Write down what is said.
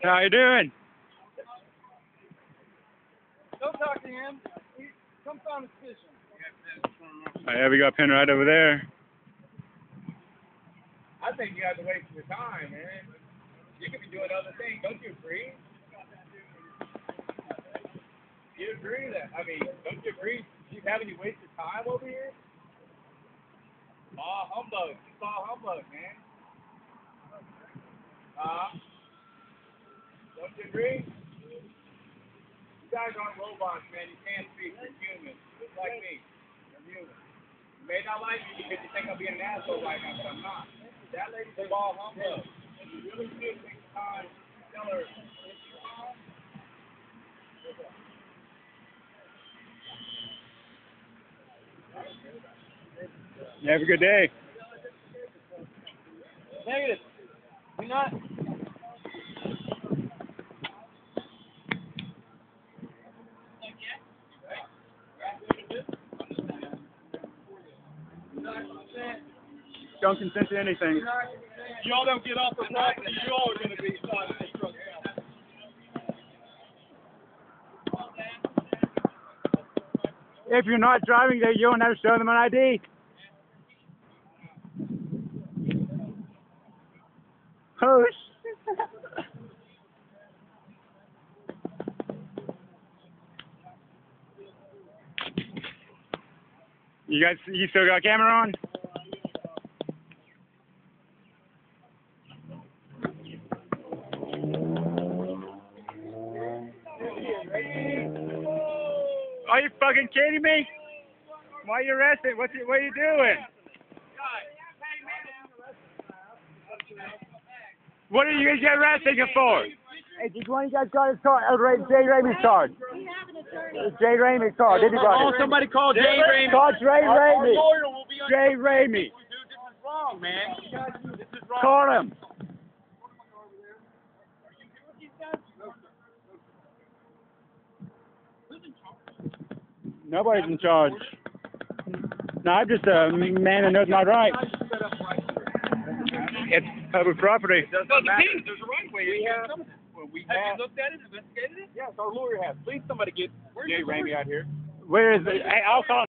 How you doing? Don't talk to him. Come find his petition. Oh, yeah, we got a pin right over there. I think you have to waste your time, man. You could be doing other things. Don't you agree? You agree that? I mean, don't you agree? You having you wasted time over here? Humbug. It's all humbug, man. Don't you agree? You guys aren't robots, man. You can't speak. You're human. Just like me. You're human. You may not like me because you think I'm being an asshole right now, but I'm not. That lady's a ball humbug. If you really should take the time to tell her. You have a good day. Negative. You're not. Don't consent to anything. Y'all don't get off the property. You all are going to be inside of this truck. If you're not driving there, you don't have to show them an ID. Oh, you still got a camera on? Are you fucking kidding me? Why are you arresting? What are you doing? What are you guys get arrested for? Hey, did one of you guys got his card? Jay Ramey's card. We have an attorney. Jay Ramey's card. Did he got it? Somebody call Jay Ramey. Call Jay Ramey. Lawyer will be on. Jay Ramey. Dude, this is wrong, man. This is wrong. Call him. Nobody's in charge. No, I'm just a man that knows my rights. It's public property. There's a right way. Have you looked at it, investigated it? Yes, our lawyer has. Please, somebody get Jay Ramey out here. Where is it? Hey, I'll call.